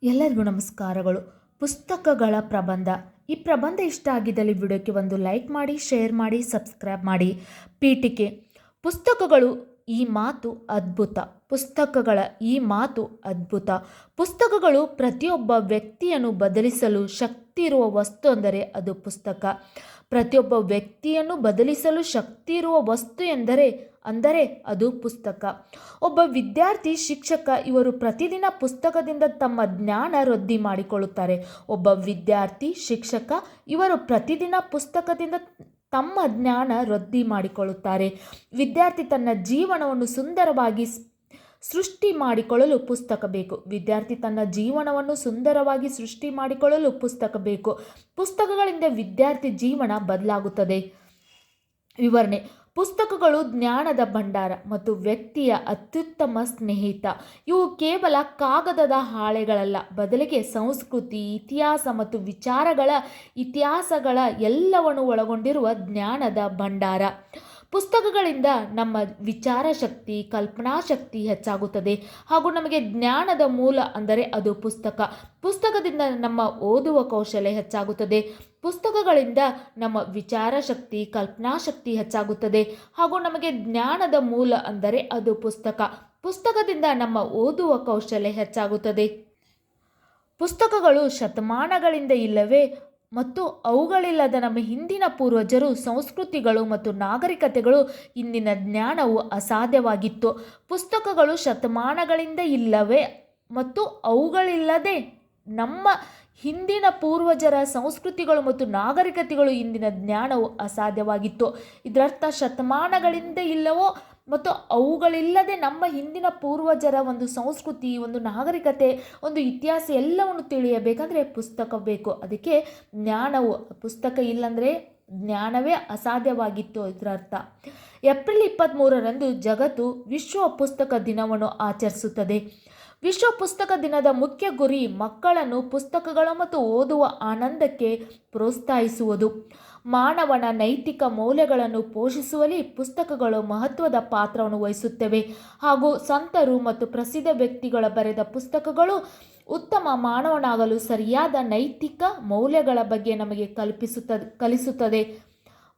ಎಲ್ಲರಿಗೂ ನಮಸ್ಕಾರಗಳು. ಪುಸ್ತಕಗಳ ಪ್ರಬಂಧ. ಈ ಪ್ರಬಂಧ ಇಷ್ಟ ಆಗಿದ್ದಲ್ಲಿ ವಿಡಿಯೋಕ್ಕೆ ಒಂದು ಲೈಕ್ ಮಾಡಿ, ಶೇರ್ ಮಾಡಿ, ಸಬ್ಸ್ಕ್ರೈಬ್ ಮಾಡಿ. ಪೀಠಿಕೆ. ಪುಸ್ತಕಗಳು ಈ ಮಾತು ಅದ್ಭುತ. ಪುಸ್ತಕಗಳ ಈ ಮಾತು ಅದ್ಭುತ. ಪುಸ್ತಕಗಳು ಪ್ರತಿಯೊಬ್ಬ ವ್ಯಕ್ತಿಯನ್ನು ಬದಲಿಸಲು ಶಕ್ತಿ ಇರುವ ವಸ್ತು ಅಂದರೆ ಅದು ಪುಸ್ತಕ. ಪ್ರತಿಯೊಬ್ಬ ವ್ಯಕ್ತಿಯನ್ನು ಬದಲಿಸಲು ಶಕ್ತಿ ಇರುವ ವಸ್ತು ಅಂದರೆ ಅದು ಪುಸ್ತಕ. ಒಬ್ಬ ವಿದ್ಯಾರ್ಥಿ, ಶಿಕ್ಷಕ ಇವರು ಪ್ರತಿದಿನ ಪುಸ್ತಕದಿಂದ ತಮ್ಮ ಜ್ಞಾನ ವೃದ್ಧಿ ಮಾಡಿಕೊಳ್ಳುತ್ತಾರೆ. ಒಬ್ಬ ವಿದ್ಯಾರ್ಥಿ, ಶಿಕ್ಷಕ ಇವರು ಪ್ರತಿದಿನ ಪುಸ್ತಕದಿಂದ ತಮ್ಮ ಜ್ಞಾನ ವೃದ್ಧಿ ಮಾಡಿಕೊಳ್ಳುತ್ತಾರೆ. ವಿದ್ಯಾರ್ಥಿ ತನ್ನ ಜೀವನವನ್ನು ಸುಂದರವಾಗಿ ಸೃಷ್ಟಿ ಮಾಡಿಕೊಳ್ಳಲು ಪುಸ್ತಕ ಬೇಕು. ವಿದ್ಯಾರ್ಥಿ ತನ್ನ ಜೀವನವನ್ನು ಸುಂದರವಾಗಿ ಸೃಷ್ಟಿ ಮಾಡಿಕೊಳ್ಳಲು ಪುಸ್ತಕ ಬೇಕು. ಪುಸ್ತಕಗಳಿಂದ ವಿದ್ಯಾರ್ಥಿ ಜೀವನ ಬದಲಾಗುತ್ತದೆ. ವಿವರಣೆ. ಪುಸ್ತಕಗಳು ಜ್ಞಾನದ ಭಂಡಾರ ಮತ್ತು ವ್ಯಕ್ತಿಯ ಅತ್ಯುತ್ತಮ ಸ್ನೇಹಿತ. ಇವು ಕೇವಲ ಕಾಗದದ ಹಾಳೆಗಳಲ್ಲ, ಬದಲಿಗೆ ಸಂಸ್ಕೃತಿ, ಇತಿಹಾಸ ಮತ್ತು ಇತಿಹಾಸಗಳ ಎಲ್ಲವನ್ನು ಒಳಗೊಂಡಿರುವ ಜ್ಞಾನದ ಭಂಡಾರ. ಪುಸ್ತಕಗಳಿಂದ ನಮ್ಮ ವಿಚಾರ ಶಕ್ತಿ, ಕಲ್ಪನಾ ಶಕ್ತಿ ಹೆಚ್ಚಾಗುತ್ತದೆ ಹಾಗೂ ನಮಗೆ ಜ್ಞಾನದ ಮೂಲ ಅಂದರೆ ಅದು ಪುಸ್ತಕ. ಪುಸ್ತಕದಿಂದ ನಮ್ಮ ಓದುವ ಕೌಶಲ್ಯ ಹೆಚ್ಚಾಗುತ್ತದೆ. ಪುಸ್ತಕಗಳಿಂದ ನಮ್ಮ ವಿಚಾರ ಶಕ್ತಿ, ಕಲ್ಪನಾ ಶಕ್ತಿ ಹೆಚ್ಚಾಗುತ್ತದೆ ಹಾಗೂ ನಮಗೆ ಜ್ಞಾನದ ಮೂಲ ಅಂದರೆ ಅದು ಪುಸ್ತಕ. ಪುಸ್ತಕದಿಂದ ನಮ್ಮ ಓದುವ ಕೌಶಲ್ಯ ಹೆಚ್ಚಾಗುತ್ತದೆ. ಪುಸ್ತಕಗಳು ಶತಮಾನಗಳಿಂದ ಇಲ್ಲವೇ ಮತ್ತು ಅವುಗಳಿಲ್ಲದ ನಮ್ಮ ಹಿಂದಿನ ಪೂರ್ವಜರು, ಸಂಸ್ಕೃತಿಗಳು ಮತ್ತು ನಾಗರಿಕತೆಗಳು ಇಂದಿನ ಜ್ಞಾನವು ಅಸಾಧ್ಯವಾಗಿತ್ತು. ಪುಸ್ತಕಗಳು ಶತಮಾನಗಳಿಂದ ಇಲ್ಲವೇ ಮತ್ತು ಅವುಗಳಿಲ್ಲದೆ ನಮ್ಮ ಹಿಂದಿನ ಪೂರ್ವಜರ ಸಂಸ್ಕೃತಿಗಳು ಮತ್ತು ನಾಗರಿಕತೆಗಳು ಇಂದಿನ ಜ್ಞಾನವು ಅಸಾಧ್ಯವಾಗಿತ್ತು. ಇದರರ್ಥ ಶತಮಾನಗಳಿಂದ ಇಲ್ಲವೋ ಮತ್ತು ಅವುಗಳಿಲ್ಲದೆ ನಮ್ಮ ಹಿಂದಿನ ಪೂರ್ವಜರ ಒಂದು ಸಂಸ್ಕೃತಿ, ಒಂದು ನಾಗರಿಕತೆ, ಒಂದು ಇತಿಹಾಸ ಎಲ್ಲವನ್ನು ತಿಳಿಯಬೇಕಂದ್ರೆ ಪುಸ್ತಕ ಬೇಕು. ಅದಕ್ಕೆ ಜ್ಞಾನವು, ಪುಸ್ತಕ ಇಲ್ಲಂದರೆ ಜ್ಞಾನವೇ ಅಸಾಧ್ಯವಾಗಿತ್ತು ಇದರರ್ಥ. ಏಪ್ರಿಲ್ 23ರಂದು ಜಗತ್ತು ವಿಶ್ವ ಪುಸ್ತಕ ದಿನವನ್ನು ಆಚರಿಸುತ್ತದೆ. ವಿಶ್ವ ಪುಸ್ತಕ ದಿನದ ಮುಖ್ಯ ಗುರಿ ಮಕ್ಕಳನ್ನು ಪುಸ್ತಕಗಳು ಮತ್ತು ಓದುವ ಆನಂದಕ್ಕೆ ಪ್ರೋತ್ಸಾಹಿಸುವುದು. ಮಾನವನ ನೈತಿಕ ಮೌಲ್ಯಗಳನ್ನು ಪೋಷಿಸುವಲ್ಲಿ ಪುಸ್ತಕಗಳು ಮಹತ್ವದ ಪಾತ್ರವನ್ನು ವಹಿಸುತ್ತವೆ ಹಾಗೂ ಸಂತರು ಮತ್ತು ಪ್ರಸಿದ್ಧ ವ್ಯಕ್ತಿಗಳ ಬರೆದ ಪುಸ್ತಕಗಳು ಉತ್ತಮ ಮಾನವನಾಗಲು ಸರಿಯಾದ ನೈತಿಕ ಮೌಲ್ಯಗಳ ಬಗ್ಗೆ ನಮಗೆ ಕಲಿಸುತ್ತದೆ.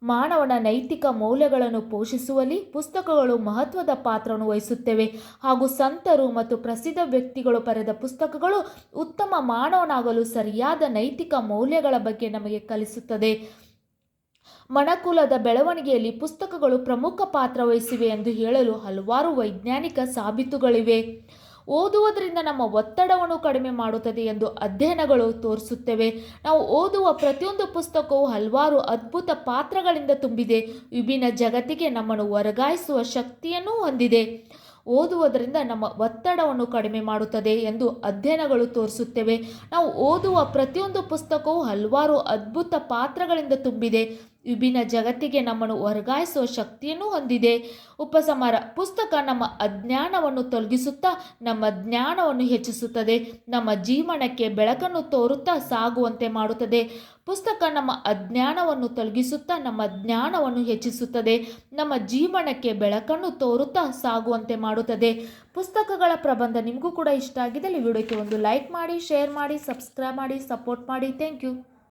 ಮಾನವನ ನೈತಿಕ ಮೌಲ್ಯಗಳನ್ನು ಪೋಷಿಸುವಲ್ಲಿ ಪುಸ್ತಕಗಳು ಮಹತ್ವದ ಪಾತ್ರವನ್ನು ವಹಿಸುತ್ತವೆ ಹಾಗೂ ಸಂತರು ಮತ್ತು ಪ್ರಸಿದ್ಧ ವ್ಯಕ್ತಿಗಳು ಬರೆದ ಪುಸ್ತಕಗಳು ಉತ್ತಮ ಮಾನವನಾಗಲು ಸರಿಯಾದ ನೈತಿಕ ಮೌಲ್ಯಗಳ ಬಗ್ಗೆ ನಮಗೆ ಕಲಿಸುತ್ತದೆ. ಮನುಕುಲದ ಬೆಳವಣಿಗೆಯಲ್ಲಿ ಪುಸ್ತಕಗಳು ಪ್ರಮುಖ ಪಾತ್ರ ವಹಿಸಿವೆ ಎಂದು ಹೇಳಲು ಹಲವಾರು ವೈಜ್ಞಾನಿಕ ಸಾಬೀತುಗಳಿವೆ. ಓದುವುದರಿಂದ ನಮ್ಮ ಒತ್ತಡವನ್ನು ಕಡಿಮೆ ಮಾಡುತ್ತದೆ ಎಂದು ಅಧ್ಯಯನಗಳು ತೋರಿಸುತ್ತವೆ. ನಾವು ಓದುವ ಪ್ರತಿಯೊಂದು ಪುಸ್ತಕವು ಹಲವಾರು ಅದ್ಭುತ ಪಾತ್ರಗಳಿಂದ ತುಂಬಿದೆ. ವಿಭಿನ್ನ ಜಗತ್ತಿಗೆ ನಮ್ಮನ್ನು ವರ್ಗಾಯಿಸುವ ಶಕ್ತಿಯನ್ನು ಹೊಂದಿದೆ. ಓದುವುದರಿಂದ ನಮ್ಮ ಒತ್ತಡವನ್ನು ಕಡಿಮೆ ಮಾಡುತ್ತದೆ ಎಂದು ಅಧ್ಯಯನಗಳು ತೋರಿಸುತ್ತವೆ. ನಾವು ಓದುವ ಪ್ರತಿಯೊಂದು ಪುಸ್ತಕವು ಹಲವಾರು ಅದ್ಭುತ ಪಾತ್ರಗಳಿಂದ ತುಂಬಿದೆ. ವಿಭಿನ್ನ ಜಗತ್ತಿಗೆ ನಮ್ಮನ್ನು ವರ್ಗಾಯಿಸುವ ಶಕ್ತಿಯನ್ನು ಹೊಂದಿದೆ. ಉಪಸಂಹಾರ. ಪುಸ್ತಕ ನಮ್ಮ ಅಜ್ಞಾನವನ್ನು ತೊಲಗಿಸುತ್ತಾ ನಮ್ಮ ಜ್ಞಾನವನ್ನು ಹೆಚ್ಚಿಸುತ್ತದೆ. ನಮ್ಮ ಜೀವನಕ್ಕೆ ಬೆಳಕನ್ನು ತೋರುತ್ತಾ ಸಾಗುವಂತೆ ಮಾಡುತ್ತದೆ. ಪುಸ್ತಕ ನಮ್ಮ ಅಜ್ಞಾನವನ್ನು ತೊಲಗಿಸುತ್ತಾ ನಮ್ಮ ಜ್ಞಾನವನ್ನು ಹೆಚ್ಚಿಸುತ್ತದೆ. ನಮ್ಮ ಜೀವನಕ್ಕೆ ಬೆಳಕನ್ನು ತೋರುತ್ತಾ ಸಾಗುವಂತೆ ಮಾಡುತ್ತದೆ. ಪುಸ್ತಕಗಳ ಪ್ರಬಂಧ ನಿಮಗೂ ಕೂಡ ಇಷ್ಟ ಆಗಿದ್ದಲ್ಲಿ ವಿಡಿಯೋಕ್ಕೆ ಒಂದು ಲೈಕ್ ಮಾಡಿ, ಶೇರ್ ಮಾಡಿ, ಸಬ್ಸ್ಕ್ರೈಬ್ ಮಾಡಿ, ಸಪೋರ್ಟ್ ಮಾಡಿ. Thank you.